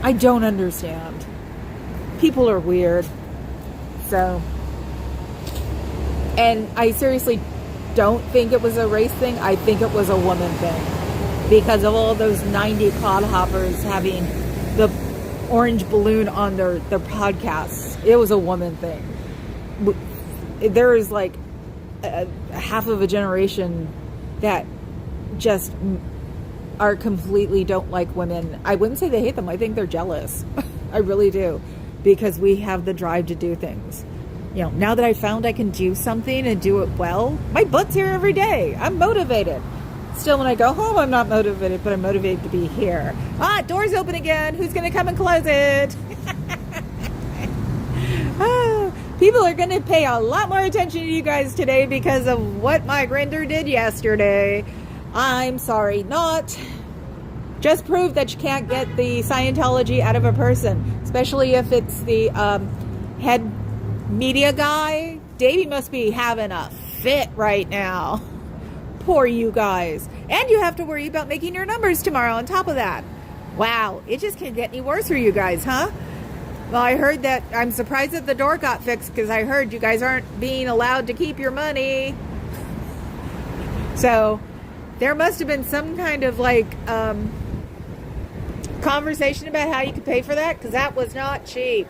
I don't understand. People are weird. So, and I seriously don't think it was a race thing. I think it was a woman thing because of all those 90 clodhoppers having the orange balloon on their podcasts. It was a woman thing. There is like a half of a generation that just are completely don't like women. I wouldn't say they hate them. I think they're jealous. I really do. Because we have the drive to do things. You know, now that I found I can do something and do it well, my butt's here every day. I'm motivated. Still, when I go home, I'm not motivated, but I'm motivated to be here. Door's open again. Who's going to come and close it? People are going to pay a lot more attention to you guys today because of what my Grindr did yesterday. I'm sorry, not. Just prove that you can't get the Scientology out of a person, especially if it's the head media guy. Davey must be having a fit right now. Poor you guys. And you have to worry about making your numbers tomorrow on top of that. Wow, it just can't get any worse for you guys, huh? Well, I heard that, I'm surprised that the door got fixed because I heard you guys aren't being allowed to keep your money. So, there must have been some kind of like, conversation about how you could pay for that, because that was not cheap.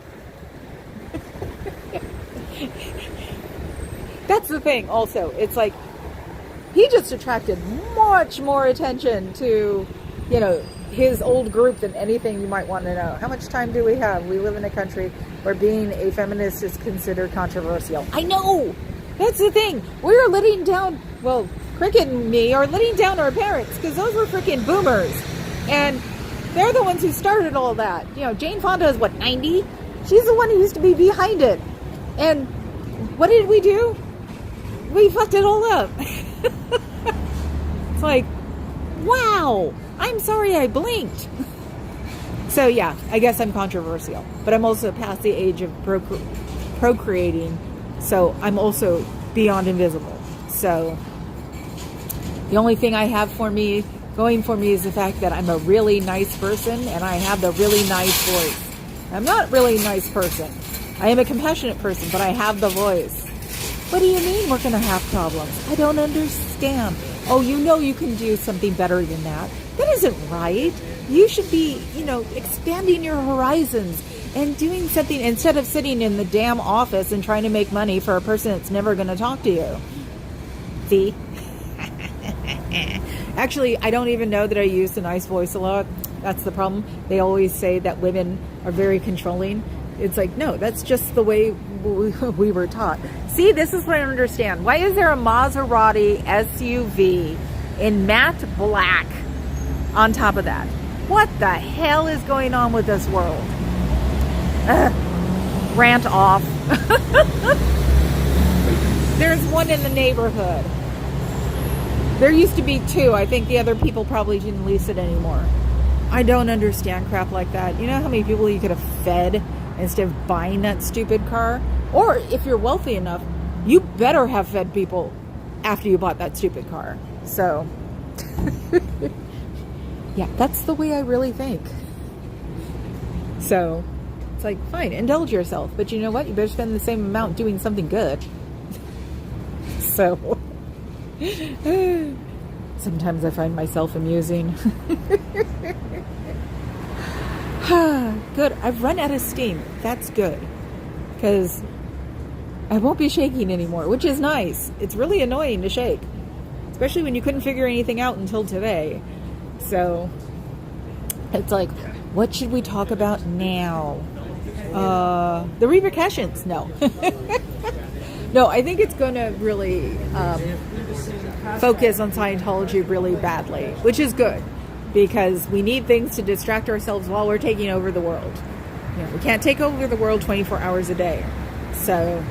That's the thing also. It's like he just attracted much more attention to, you know, his old group than anything you might want to know. How much time do we have? We live in a country where being a feminist is considered controversial. I know! That's the thing. We're letting down, well, Cricket and me are letting down our parents because those were freaking boomers. And they're the ones who started all that. You know, Jane Fonda is, what, 90? She's the one who used to be behind it. And what did we do? We fucked it all up. It's like, wow, I'm sorry I blinked. So yeah, I guess I'm controversial. But I'm also past the age of procreating. So I'm also beyond invisible. So the only thing I have going for me is the fact that I'm a really nice person and I have the really nice voice. I'm not a really nice person. I am a compassionate person, but I have the voice. What do you mean we're going to have problems? I don't understand. Oh, you know you can do something better than that. That isn't right. You should be, you know, expanding your horizons and doing something instead of sitting in the damn office and trying to make money for a person that's never going to talk to you. See? Actually, I don't even know that I use the nice voice a lot. That's the problem. They always say that women are very controlling. It's like, no, that's just the way we were taught. See, this is what I understand. Why is there a Maserati SUV in matte black on top of that? What the hell is going on with this world? Rant off. There's one in the neighborhood. There used to be two. I think the other people probably didn't lease it anymore. I don't understand crap like that. You know how many people you could have fed instead of buying that stupid car? Or if you're wealthy enough, you better have fed people after you bought that stupid car. So, yeah, that's the way I really think. So, it's like, fine, indulge yourself. But you know what? You better spend the same amount doing something good. So sometimes I find myself amusing. Good. I've run out of steam. That's good. Because I won't be shaking anymore, which is nice. It's really annoying to shake, especially when you couldn't figure anything out until today. So it's like, what should we talk about now? The repercussions. No. No, I think it's going to really focus on Scientology really badly, which is good, because we need things to distract ourselves while we're taking over the world. You know, we can't take over the world 24 hours a day. So,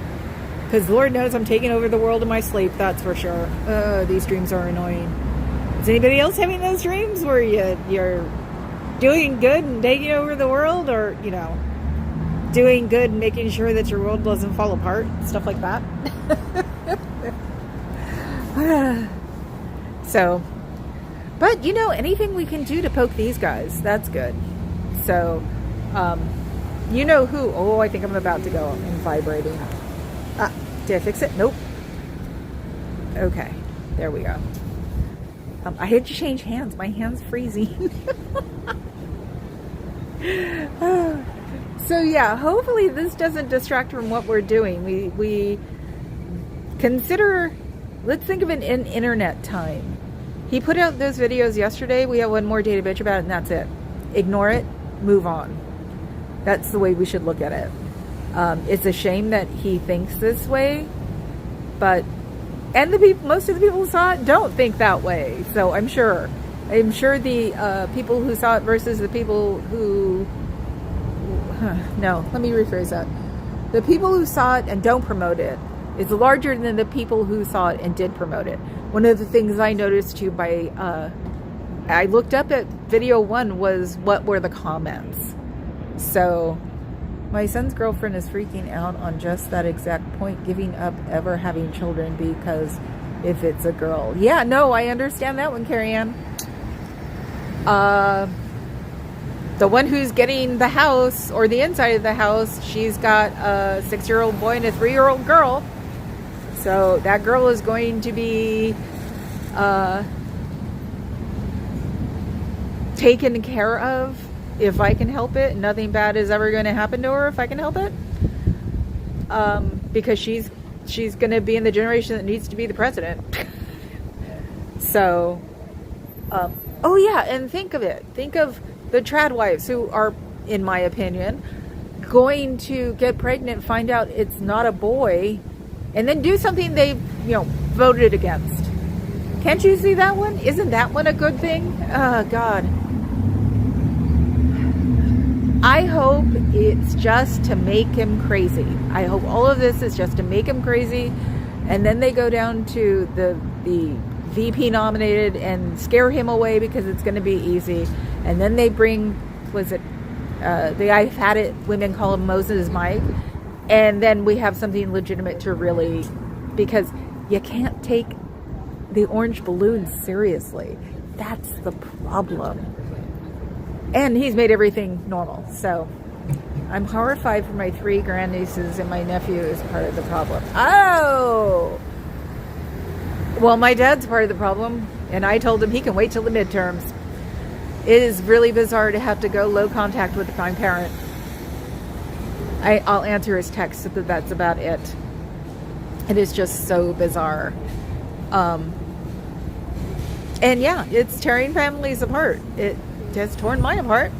because Lord knows I'm taking over the world in my sleep, that's for sure. These dreams are annoying. Is anybody else having those dreams where you're doing good and taking over the world, or, you know, doing good and making sure that your world doesn't fall apart, stuff like that? So, but, you know, anything we can do to poke these guys, that's good. So, you know who? Oh, I think I'm about to go and vibrating. Did I fix it? Nope. Okay, there we go. I had to change hands. My hand's freezing. So yeah, hopefully this doesn't distract from what we're doing. We consider, let's think of it in internet time. He put out those videos yesterday. We have one more day to bitch about it, and that's it. Ignore it, move on. That's the way we should look at it. It's a shame that he thinks this way, but most of the people who saw it don't think that way. So I'm sure the people who saw it versus the people who no, let me rephrase that. The people who saw it and don't promote it is larger than the people who saw it and did promote it. One of the things I noticed too I looked up at video 1 was what were the comments. So my son's girlfriend is freaking out on just that exact point, giving up ever having children because if it's a girl. Yeah, no, I understand that one, Carrie Ann. The one who's getting the house or the inside of the house, she's got a 6-year-old boy and a 3-year-old girl. So that girl is going to be taken care of if I can help it. Nothing bad is ever going to happen to her if I can help it. Because she's going to be in the generation that needs to be the president. So, oh yeah, and think of it. Think of the trad wives who are, in my opinion, going to get pregnant, find out it's not a boy, and then do something they, voted against. Can't you see that one? Isn't that one a good thing? Oh, God. I hope it's just to make him crazy. I hope all of this is just to make him crazy, and then they go down to the VP nominated and scare him away because it's going to be easy. And then they bring, the I've had it, women call him Moses Mike. And then we have something legitimate to really, because you can't take the orange balloons seriously. That's the problem. And he's made everything normal. So I'm horrified for my 3 grandnieces, and my nephew is part of the problem. Oh! Well, my dad's part of the problem, and I told him he can wait till the midterms. It is really bizarre to have to go low contact with my parent. I'll answer his text, but that's about it. It is just so bizarre. And yeah, it's tearing families apart. It has torn mine apart.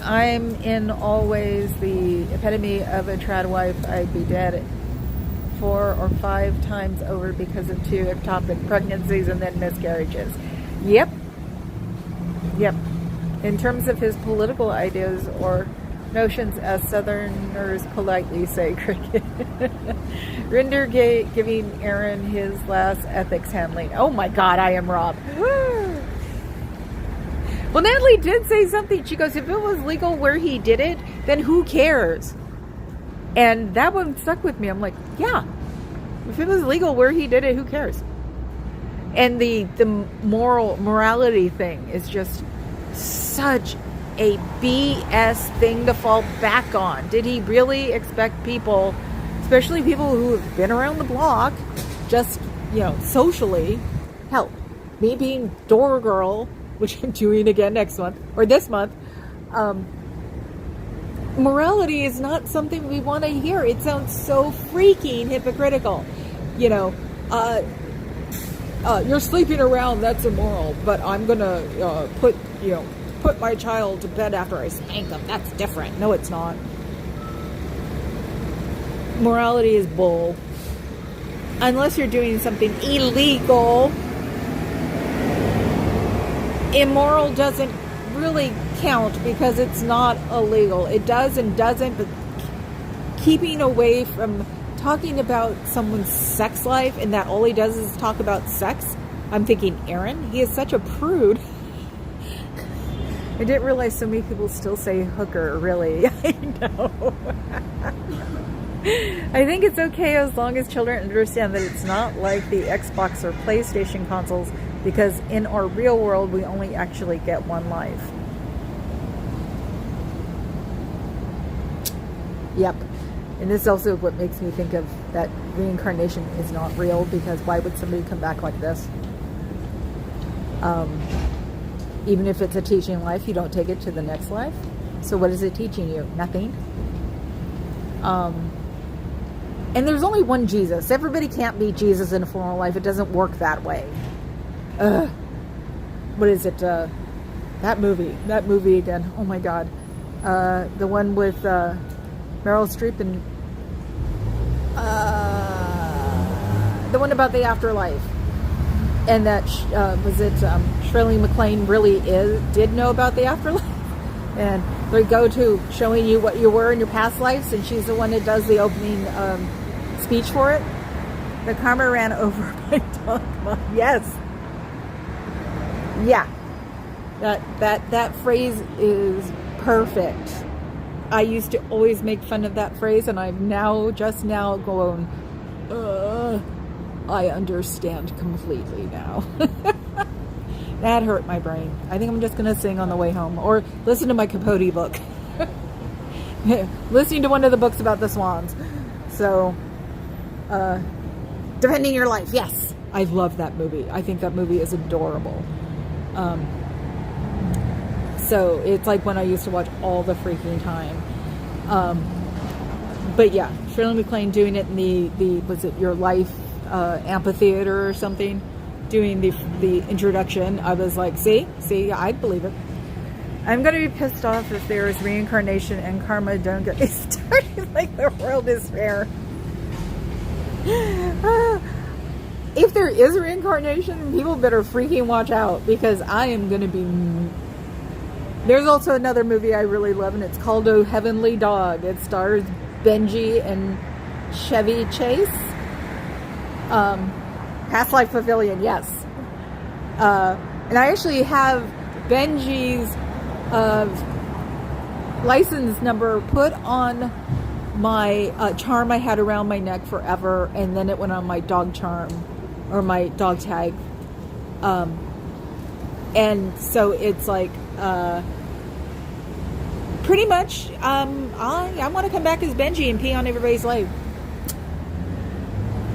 I'm in always the epitome of a trad wife. I'd be dead 4 or 5 times over because of 2 ectopic pregnancies and then miscarriages. Yep. In terms of his political ideas or notions, as Southerners politely say, cricket. Rinder giving Aaron his last ethics handling. Oh my God, I am Rob. Well, Natalie did say something. She goes, if it was legal where he did it, then who cares? And that one stuck with me. I'm like, yeah, if it was legal where he did it, who cares? And the morality thing is just such a BS thing to fall back on. Did he really expect people, especially people who have been around the block, just socially, hell, me being door girl, which I'm doing again next month, or this month, morality is not something we want to hear. It sounds so freaking hypocritical. You're sleeping around, that's immoral, but I'm going to put my child to bed after I spank them. That's different. No, it's not. Morality is bull. Unless you're doing something illegal, immoral doesn't really count because it's not illegal. It does and doesn't, but keeping away from talking about someone's sex life and that all he does is talk about sex. I'm thinking, Aaron, he is such a prude. I didn't realize so many people still say hooker, really. I know. I think it's okay as long as children understand that it's not like the Xbox or PlayStation consoles, because in our real world, we only actually get one life. Yep. And this is also what makes me think of that reincarnation is not real, because why would somebody come back like this? Even if it's a teaching life, you don't take it to the next life. So what is it teaching you? Nothing. And there's only one Jesus. Everybody can't be Jesus in a formal life. It doesn't work that way. What is it? That movie again. Oh my God. The one with Meryl Streep and the one about the afterlife. And that was it. Shirley MacLaine really did know about the afterlife, and they go to showing you what you were in your past lives, and she's the one that does the opening speech for it. The karma ran over my dog. Yes, yeah. That phrase is perfect. I used to always make fun of that phrase, and I'm just now going, I understand completely now. That hurt my brain. I think I'm just going to sing on the way home, or listen to my Capote book. Listening to one of the books about the swans. So, Defending Your Life. Yes. I love that movie. I think that movie is adorable. So it's like when I used to watch all the freaking time. But yeah, Shirley MacLaine doing it in the was it Your Life amphitheater or something, doing the introduction. I was like, see, I believe it. I'm going to be pissed off if there is reincarnation and karma don't get me started like the world is fair. If there is reincarnation, people better freaking watch out, because I am going to be... There's also another movie I really love, and it's called Oh Heavenly Dog. It stars Benji and Chevy Chase. Past Life Pavilion, yes. And I actually have Benji's license number put on my charm I had around my neck forever, and then it went on my dog charm, or my dog tag. And so it's like, pretty much, I want to come back as Benji and pee on everybody's leg.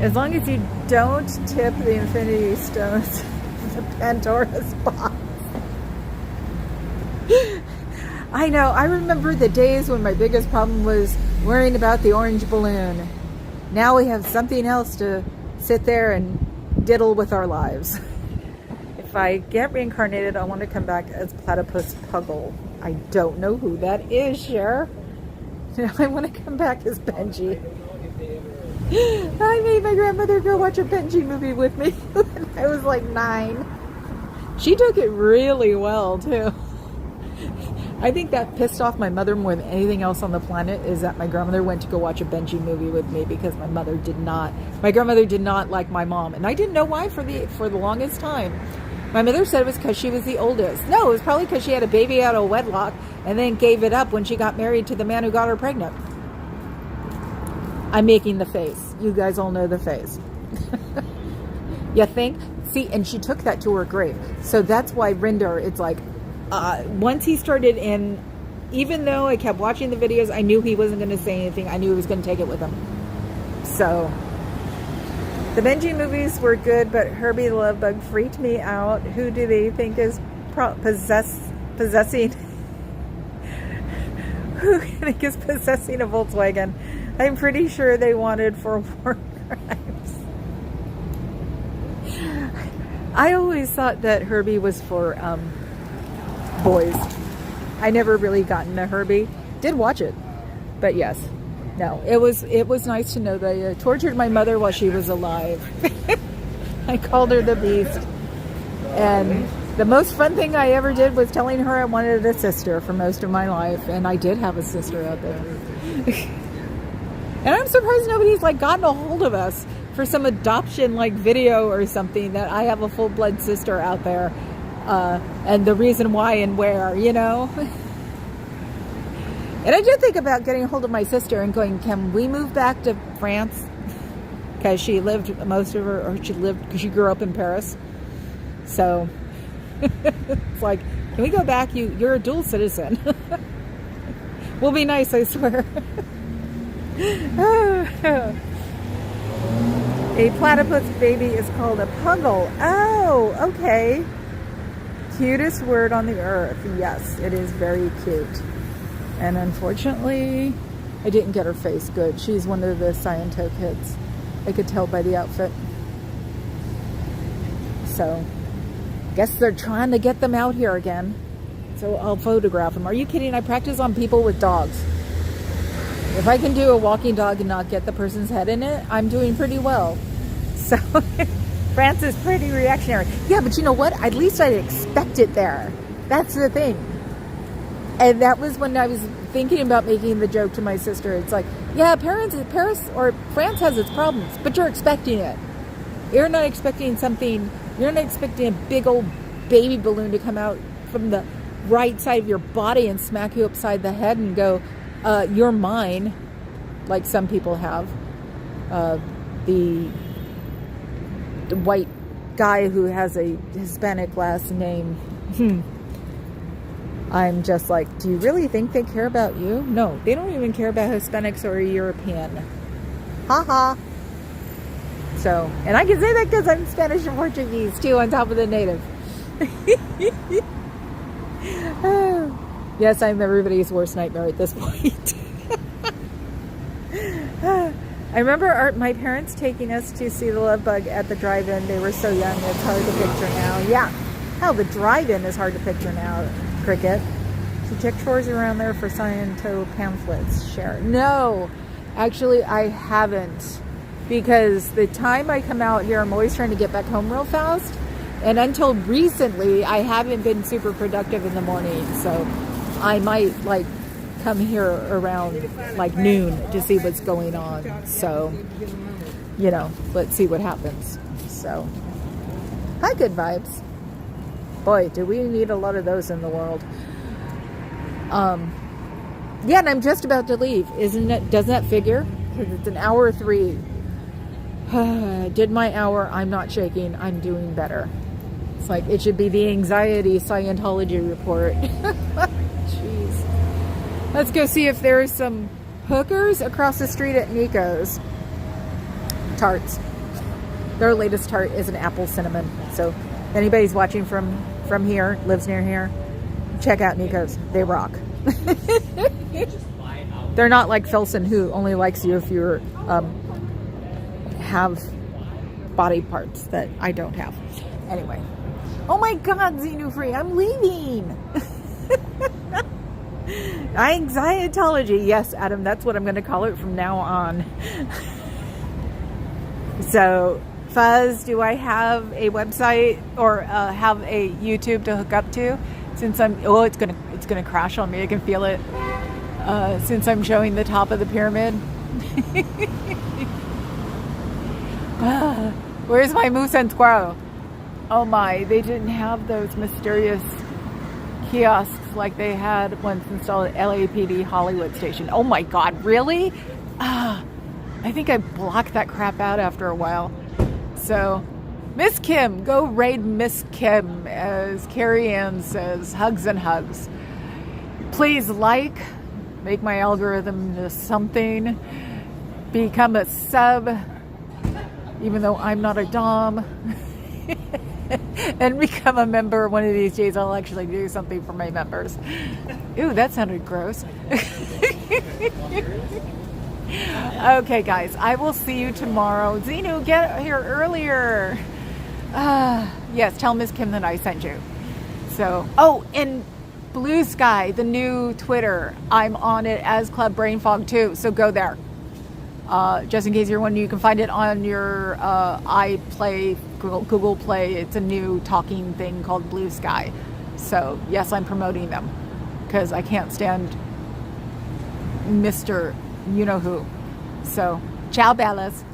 As long as you don't tip the Infinity Stones to Pandora's box. I know. I remember the days when my biggest problem was worrying about the orange balloon. Now we have something else to sit there and diddle with our lives. If I get reincarnated, I want to come back as Platypus Puggle. I don't know who that is, Cher. I want to come back as Benji. I made my grandmother go watch a Benji movie with me when I was like 9. She took it really well, too. I think that pissed off my mother more than anything else on the planet, is that my grandmother went to go watch a Benji movie with me, because my grandmother did not like my mom, and I didn't know why for the longest time. My mother said it was because she was the oldest. No, it was probably because she had a baby out of wedlock and then gave it up when she got married to the man who got her pregnant. I'm making the face. You guys all know the face. You think? See, and she took that to her grave. So that's why Rinder, it's like, once he started in, even though I kept watching the videos, I knew he wasn't going to say anything. I knew he was going to take it with him. So, The Benji movies were good, but Herbie the Love Bug freaked me out. Who do they think is possessing? Who do you think is possessing a Volkswagen? I'm pretty sure they wanted for war crimes. I always thought that Herbie was for boys. I never really got into Herbie. Did watch it, but yes. No, it was nice to know that I tortured my mother while she was alive. I called her the Beast. And the most fun thing I ever did was telling her I wanted a sister for most of my life. And I did have a sister out there. And I'm surprised nobody's like gotten a hold of us for some adoption like video or something, that I have a full-blood sister out there. And the reason why and where, you know. And I did think about getting a hold of my sister and going, can we move back to France? Because she lived most of her, or because she grew up in Paris. So it's like, can we go back? You're a dual citizen. We'll be nice, I swear. A platypus baby is called a puggle. Oh, okay. Cutest word on the earth. Yes, it is very cute. And unfortunately, I didn't get her face good. She's one of the Scientology kids. I could tell by the outfit. So, guess they're trying to get them out here again. So I'll photograph them. Are you kidding? I practice on people with dogs. If I can do a walking dog and not get the person's head in it, I'm doing pretty well. So, France is pretty reactionary. Yeah, but you know what? At least I'd expect it there. That's the thing. And that was when I was thinking about making the joke to my sister. It's like, yeah, Paris or France has its problems, but you're expecting it. You're not expecting something. You're not expecting a big old baby balloon to come out from the right side of your body and smack you upside the head and go, you're mine, like some people have. The white guy who has a Hispanic last name. I'm just like, do you really think they care about you? No, they don't even care about Hispanics or a European. Ha ha. So, and I can say that because I'm Spanish and Portuguese too, on top of the native. Yes, I'm everybody's worst nightmare at this point. I remember my parents taking us to see the Love Bug at the drive-in. They were so young, it's hard to picture now. Yeah, hell, the drive-in is hard to picture now. Cricket. So check chores around there for Scientology pamphlets. Share. No, actually, I haven't. Because the time I come out here, I'm always trying to get back home real fast. And until recently, I haven't been super productive in the morning. So I might, like, come here around, like, noon to see what's going on. So, you know, let's see what happens. So, hi, good vibes. Boy, do we need a lot of those in the world. Yeah, and I'm just about to leave. Doesn't that figure? Because it's an hour 3. Did my hour. I'm not shaking. I'm doing better. It's like, it should be the anxiety Scientology report. Jeez. Let's go see if there's some hookers across the street at Nico's. Tarts. Their latest tart is an apple cinnamon. So, if anybody's watching from here, lives near here, check out Nico's. They rock. They're not like Filson, who only likes you if you have body parts that I don't have. Anyway. Oh my God, Xenofree, I'm leaving. Scientology. Yes, Adam, that's what I'm going to call it from now on. So, Fuzz, do I have a website or have a YouTube to hook up to? Since it's gonna crash on me. I can feel it. Since I'm showing the top of the pyramid. Where's my moose and squirrel? Oh my! They didn't have those mysterious kiosks like they had once installed at LAPD Hollywood Station. Oh my God! Really? I think I blocked that crap out after a while. So, Miss Kim, go raid Miss Kim, as Carrie Ann says. Hugs and hugs. Please make my algorithm into something. Become a sub. even though I'm not a dom, and become a member. One of these days I'll actually do something for my members. Ooh, that sounded gross. Okay, guys, I will see you tomorrow. Xenu, get here earlier. Yes, tell Miss Kim that I sent you. So, oh, and Blue Sky, the new Twitter, I'm on it as Club Brain Fog too, so go there. Just in case you're wondering, you can find it on your iPlay, Google Play. It's a new talking thing called Blue Sky. So, yes, I'm promoting them because I can't stand Mr. You-know-who. So, ciao, Bellas.